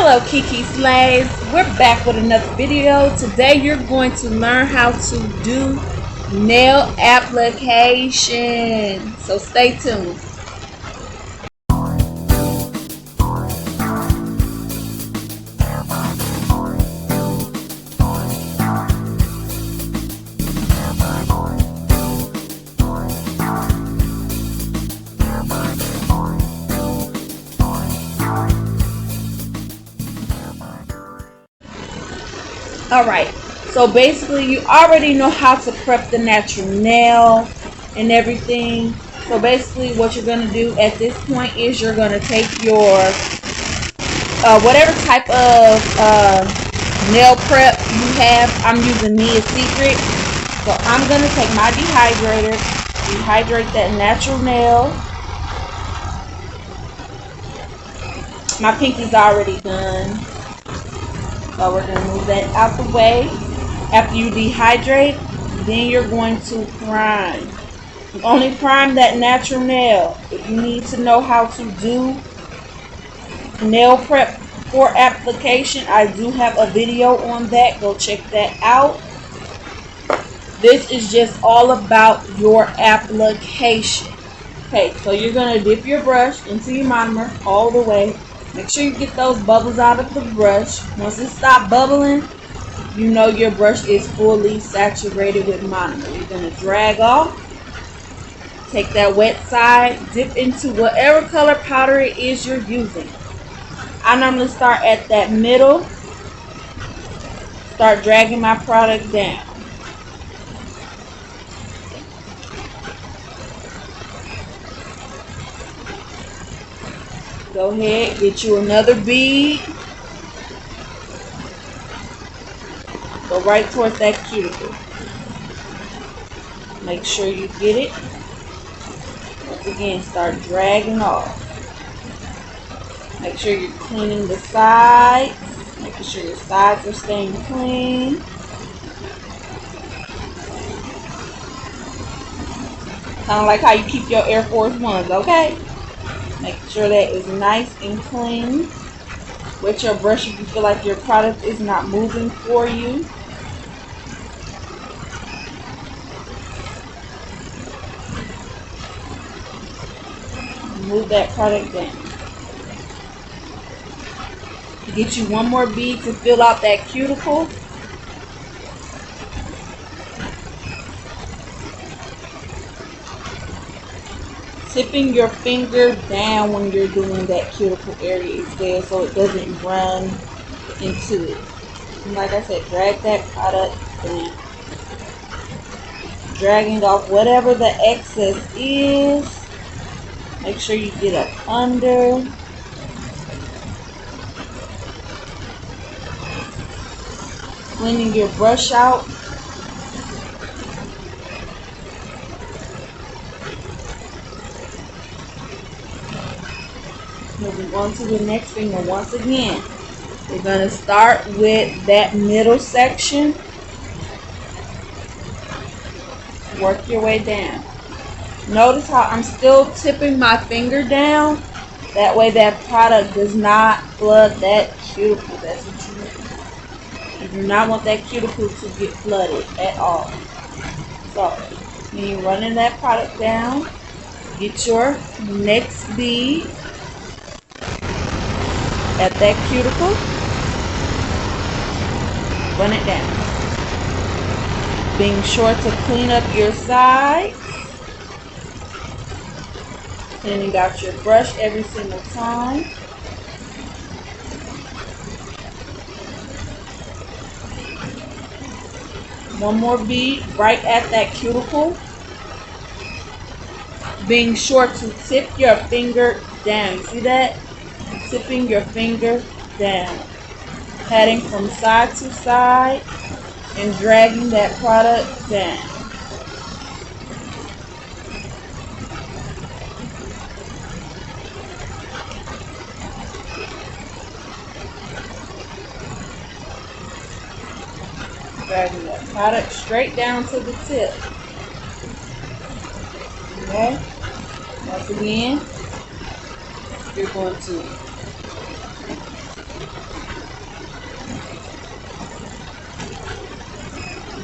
Hello Ke-KeSlays, we're back with another video. Today you're going to learn how to do nail application. So stay tuned. Alright, so basically you already know how to prep the natural nail and everything. So basically what you're going to do at this point is you're going to take your whatever type of nail prep you have. I'm using Mia's Secret. So I'm going to take my dehydrator, dehydrate that natural nail. My pinky's already done. So we're going to move that out the way. After you dehydrate, then you're going to prime. You only prime that natural nail. If you need to know how to do nail prep for application, I do have a video on that. Go check that out. This is just all about your application. Okay, so you're going to dip your brush into your monomer all the way. Make sure you get those bubbles out of the brush. Once it stops bubbling, you know your brush is fully saturated with monomer. You're going to drag off. Take that wet side, dip into whatever color powder it is you're using. I normally start at that middle. Start dragging my product down. Go ahead, get you another bead. Go right towards that cuticle. Make sure you get it. Once again, start dragging off. Make sure you're cleaning the sides. Making sure your sides are staying clean. Kind of like how you keep your Air Force Ones, okay? Make sure that is nice and clean. Wet your brush if you feel like your product is not moving for you. Move that product down. Get you one more bead to fill out that cuticle. Tipping your finger down when you're doing that cuticle area is there so it doesn't run into it. And like I said, drag that product down. Dragging off whatever the excess is. Make sure you get up under. Cleaning your brush out. Moving on to the next finger once again. We're going to start with that middle section. Work your way down. Notice how I'm still tipping my finger down. That way that product does not flood that cuticle. That's what you need. You do not want that cuticle to get flooded at all. So, when you're running that product down, get your next bead at that cuticle, run it down. Being sure to clean up your sides. Cleaning out your brush every single time. One more bead right at that cuticle. Being sure to tip your finger down. See that? Tipping your finger down, patting from side to side and dragging that product down. Dragging that product straight down to the tip. Okay? Once again, you're going to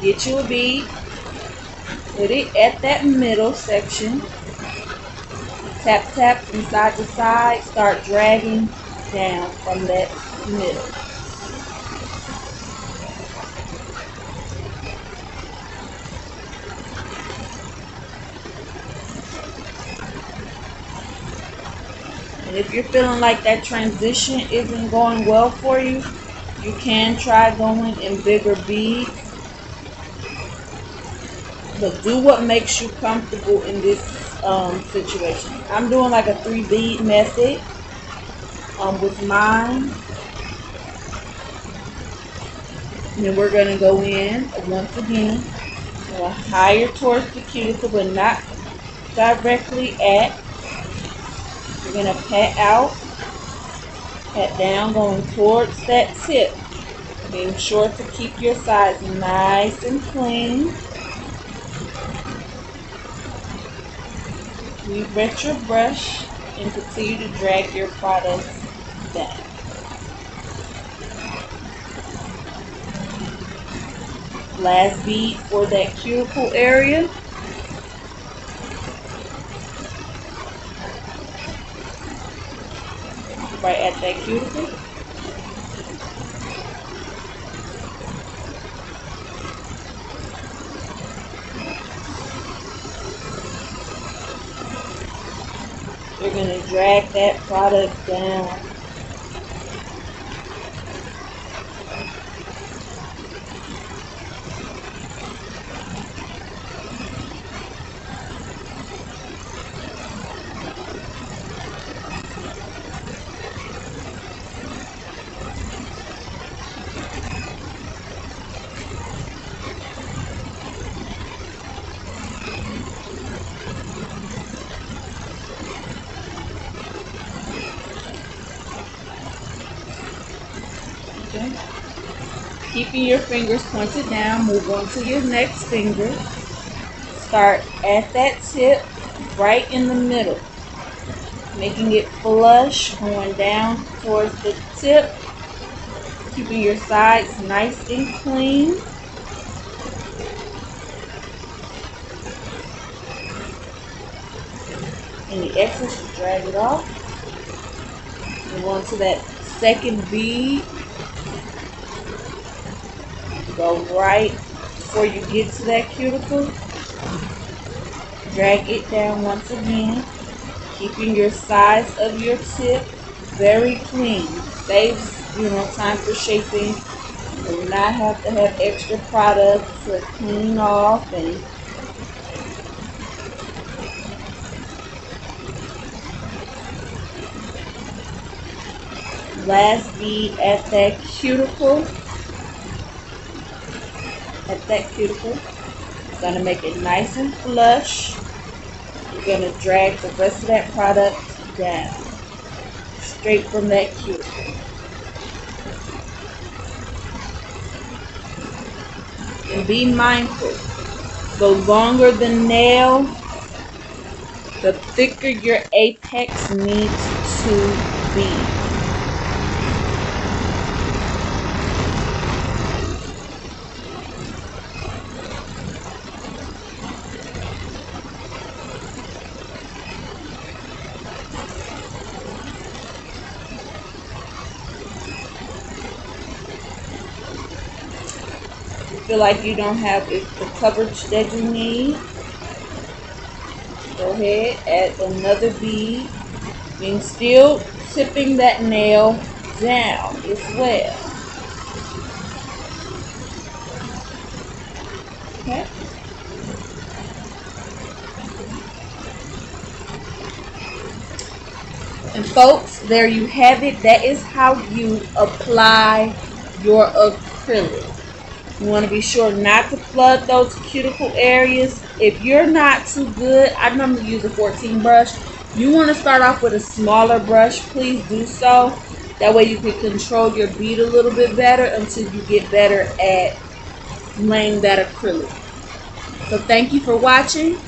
Get you a bead, put it at that middle section, tap tap from side to side, start dragging down from that middle. And if you're feeling like that transition isn't going well for you, you can try going in bigger beads. But do what makes you comfortable in this situation. I'm doing like a 3 bead method with mine. And then we're going to go in once again higher towards the cuticle, but not directly at. We're going to pat out, pat down, going towards that tip. Being sure to keep your sides nice and clean. You wet your brush and continue to drag your product down. Last bead for that cuticle area. Right at that cuticle. You're going to drag that product down. Okay. Keeping your fingers pointed down, move on to your next finger. Start at that tip, right in the middle. Making it flush, going down towards the tip. Keeping your sides nice and clean. Any excess, you drag it off. Move on to that second bead. Go right before you get to that cuticle. Drag it down once again. Keeping your sides of your tip very clean. Saves, time for shaping. You will not have to have extra product to clean off and last bead at that cuticle. It's going to make it nice and flush. You're going to drag the rest of that product down, straight from that cuticle. And be mindful, the longer the nail, the thicker your apex needs to be. Feel like you don't have the coverage that you need, go ahead, add another bead, and still tipping that nail down as well. Okay. And folks, there you have it. That is how you apply your acrylic. You want to be sure not to flood those cuticle areas. If you're not too good, I normally use a 14 brush. You want to start off with a smaller brush, please do so. That way you can control your bead a little bit better until you get better at laying that acrylic. So thank you for watching.